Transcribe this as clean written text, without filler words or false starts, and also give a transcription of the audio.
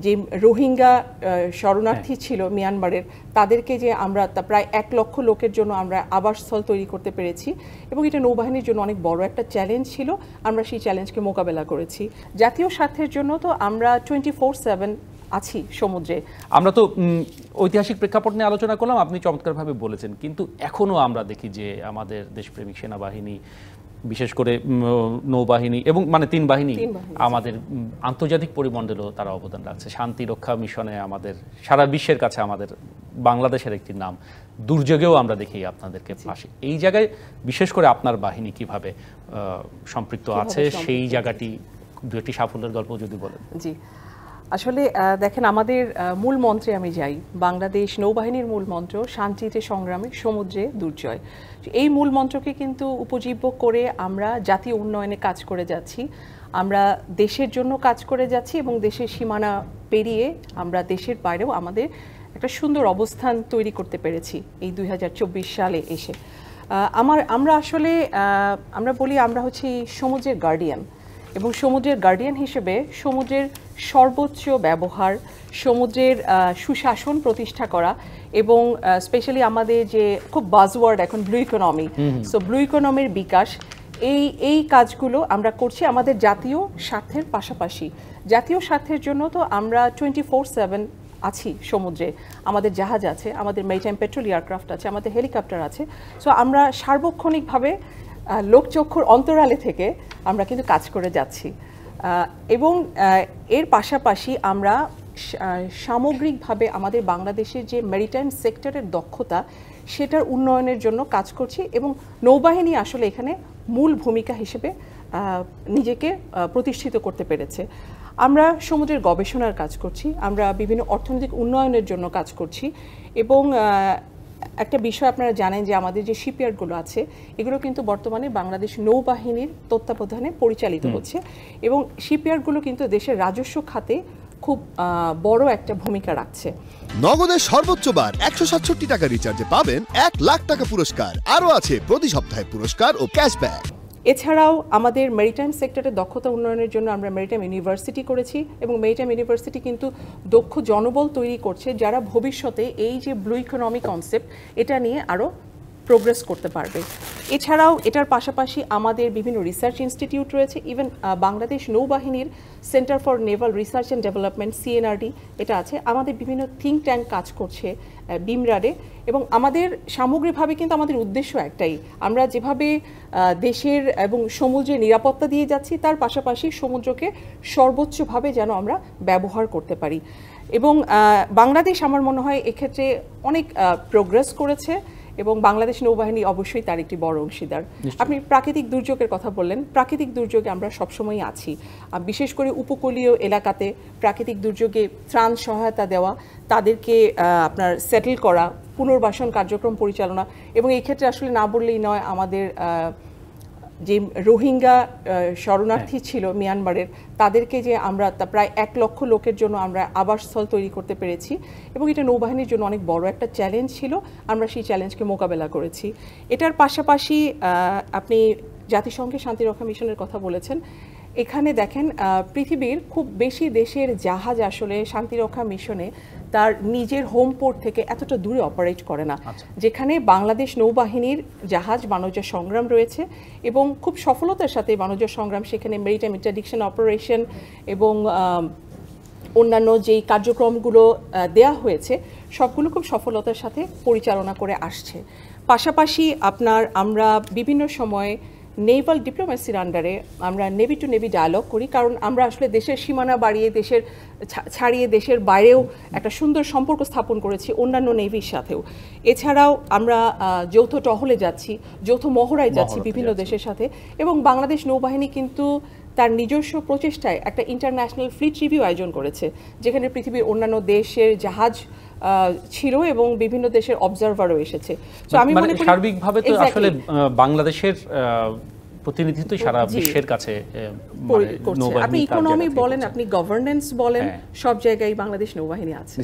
যে রোহিঙ্গা শরণার্থী ছিল মিয়ানমারের, তাদেরকে যে আমরা প্রায় 1 লক্ষ লোকের জন্য আমরা আবাসস্থল তৈরি করতে পেরেছি এবং এটা নৌবাহিনীর জন্য অনেক বড় একটা চ্যালেঞ্জ ছিল। আমরা সেই চ্যালেঞ্জকে মোকাবেলা করেছি। জাতীয় স্বার্থের জন্য তো আমরা 24/7 আছি সমুদ্রে। আমরা তো ঐতিহাসিক প্রেক্ষাপট নিয়ে আলোচনা করলাম, আপনি চমৎকারভাবে বলেছেন, কিন্তু এখনও আমরা দেখি যে আমাদের দেশপ্রেমিক সেনাবাহিনী, বিশেষ করে নৌবাহিনী এবং মানে তিন বাহিনী আমাদের আন্তর্জাতিক পরিমণ্ডলেও তারা অবদান রাখছে। শান্তি রক্ষা মিশনে আমাদের সারা বিশ্বের কাছে আমাদের বাংলাদেশের একটি নাম, দুর্যোগেও আমরা দেখি আপনাদেরকে পাশে। এই জায়গায় বিশেষ করে আপনার বাহিনী কিভাবে সম্পৃক্ত আছে, সেই জায়গাটি দুটি সাফল্যের গল্প যদি বলেন। জি, আসলে দেখেন, আমাদের মূল মন্ত্রে আমি যাই, বাংলাদেশ নৌবাহিনীর মূল মন্ত্র শান্তিতে সংগ্রামে সমুদ্রে দুর্জয়। এই মূল মন্ত্রকে কিন্তু উপজীব্য করে আমরা জাতীয় উন্নয়নে কাজ করে যাচ্ছি, আমরা দেশের জন্য কাজ করে যাচ্ছি এবং দেশের সীমানা পেরিয়ে আমরা দেশের বাইরেও আমাদের একটা সুন্দর অবস্থান তৈরি করতে পেরেছি এই 2024 সালে এসে। আমরা আসলে আমরা বলি আমরা হচ্ছি সমুদ্রের গার্ডিয়ান, এবং সমুদ্রের গার্ডিয়ান হিসেবে সমুদ্রের সর্বোচ্চ ব্যবহার, সমুদ্রের সুশাসন প্রতিষ্ঠা করা এবং স্পেশালি আমাদের যে খুব বাজওয়ার্ড এখন ব্লু ইকোনমি, সো ব্লু ইকোনমির বিকাশ, এই কাজগুলো আমরা করছি আমাদের জাতীয় স্বার্থের পাশাপাশি। জাতীয় স্বার্থের জন্য তো আমরা 24/7 আছি সমুদ্রে, আমাদের জাহাজ আছে, আমাদের মেরিটাইম পেট্রোল এয়ারক্রাফট আছে, আমাদের হেলিকপ্টার আছে। সো আমরা সার্বক্ষণিকভাবে লোকচক্ষুর অন্তরালে থেকে আমরা কিন্তু কাজ করে যাচ্ছি এবং এর পাশাপাশি আমরা সামগ্রিকভাবে আমাদের বাংলাদেশের যে মেরিটাইম সেক্টরের দক্ষতা, সেটার উন্নয়নের জন্য কাজ করছি এবং নৌবাহিনী আসলে এখানে মূল ভূমিকা হিসেবে নিজেকে প্রতিষ্ঠিত করতে পেরেছে। আমরা সমুদ্রের গবেষণার কাজ করছি, আমরা বিভিন্ন অর্থনৈতিক উন্নয়নের জন্য কাজ করছি এবং একটা বিষয় আপনারা জানেন যে আমাদের যে শিপইয়ার্ডগুলো আছে, এগুলো কিন্তু বর্তমানে বাংলাদেশ নৌবাহিনীর তত্ত্বাবধানে পরিচালিত হচ্ছে এবং শিপইয়ার্ডগুলো কিন্তু দেশের রাজস্ব খাতে খুব বড় একটা ভূমিকা রাখছে। নগদের সর্বোচ্চ বার 167 টাকা রিচার্জে পাবেন 1 লাখ টাকা পুরস্কার, আরও আছে প্রতি সপ্তাহে পুরস্কার ও ক্যাশব্যাক। এছাড়াও আমাদের মেরিটাইম সেক্টরে দক্ষতা উন্নয়নের জন্য আমরা মেরিটাইম ইউনিভার্সিটি করেছি এবং মেরিটাইম ইউনিভার্সিটি কিন্তু দক্ষ জনবল তৈরি করছে, যারা ভবিষ্যতে এই যে ব্লু ইকোনমি কনসেপ্ট, এটা নিয়ে আরও প্রোগ্রেস করতে পারবে। এছাড়াও এটার পাশাপাশি আমাদের বিভিন্ন রিসার্চ ইনস্টিটিউট রয়েছে, ইভেন বাংলাদেশ নৌবাহিনীর centre for Naval research and development CNRD এটা আছে, আমাদের বিভিন্ন থিঙ্ক ট্যাঙ্ক কাজ করছে বিমরাডে এবং আমাদের সামগ্রিকভাবে কিন্তু আমাদের উদ্দেশ্য একটাই, আমরা যেভাবে দেশের এবং সমুদ্রের নিরাপত্তা দিয়ে যাচ্ছি, তার পাশাপাশি সমুদ্রকে সর্বোচ্চভাবে যেন আমরা ব্যবহার করতে পারি এবং বাংলাদেশ আমার মনে হয় এক্ষেত্রে অনেক প্রোগ্রেস করেছে এবং বাংলাদেশ নৌবাহিনী অবশ্যই তার একটি বড় অংশীদার। আপনি প্রাকৃতিক দুর্যোগের কথা বললেন, প্রাকৃতিক দুর্যোগে আমরা সবসময় আছি, বিশেষ করে উপকূলীয় এলাকাতে প্রাকৃতিক দুর্যোগে ত্রাণ সহায়তা দেওয়া, তাদেরকে আপনার সেটেল করা, পুনর্বাসন কার্যক্রম পরিচালনা এবং এই ক্ষেত্রে আসলে না বললেই নয়, আমাদের যে রোহিঙ্গা শরণার্থী ছিল মিয়ানমারের, তাদেরকে যে আমরা প্রায় 1 লক্ষ লোকের জন্য আমরা আবাসস্থল তৈরি করতে পেরেছি এবং এটা নৌবাহিনীর জন্য অনেক বড় একটা চ্যালেঞ্জ ছিল, আমরা সেই চ্যালেঞ্জকে মোকাবেলা করেছি। এটার পাশাপাশি আপনি জাতিসংঘের শান্তিরক্ষা মিশনের কথা বলেছেন, এখানে দেখেন পৃথিবীর খুব বেশি দেশের জাহাজ আসলে শান্তিরক্ষা মিশনে তার নিজের হোম পোর্ট থেকে এতটা দূরে অপারেট করে না, যেখানে বাংলাদেশ নৌবাহিনীর জাহাজ বাণিজ্য সংগ্রাম রয়েছে এবং খুব সফলতার সাথে বাণিজ্য সংগ্রাম, সেখানে মেরিটাইম ইন্টারডিকশন অপারেশন এবং অন্যান্য যেই কার্যক্রমগুলো দেয়া হয়েছে সবগুলো খুব সফলতার সাথে পরিচালনা করে আসছে। পাশাপাশি আমরা বিভিন্ন সময়ে নেভাল ডিপ্লোম্যাসির আন্ডারে আমরা নেভি টু নেভি ডায়ালগ করি, কারণ আমরা আসলে দেশের সীমানা বাড়িয়ে ছাড়িয়ে দেশের বাইরেও একটা সুন্দর সম্পর্ক স্থাপন করেছি অন্যান্য নেভির সাথেও। এছাড়াও আমরা যৌথ টহলে যাচ্ছি, যৌথ মহড়ায় যাচ্ছি বিভিন্ন দেশের সাথে এবং বাংলাদেশ নৌবাহিনী কিন্তু তার নিজস্ব প্রচেষ্টায় একটা ইন্টারন্যাশনাল ফ্লিট রিভিউ আয়োজন করেছে, যেখানে পৃথিবীর অন্যান্য দেশের জাহাজ ছিল এবং বিভিন্ন দেশের অবজারভারও এসেছে। তো আমি মনে করি সার্বিকভাবে তো আসলে বাংলাদেশের প্রতিনিধিত্ব সারা বিশ্বের কাছে আপনি ইকোনমি বলেন, আপনি গভর্নেন্স বলেন, সব জায়গায় বাংলাদেশ নৌবাহিনী আছে।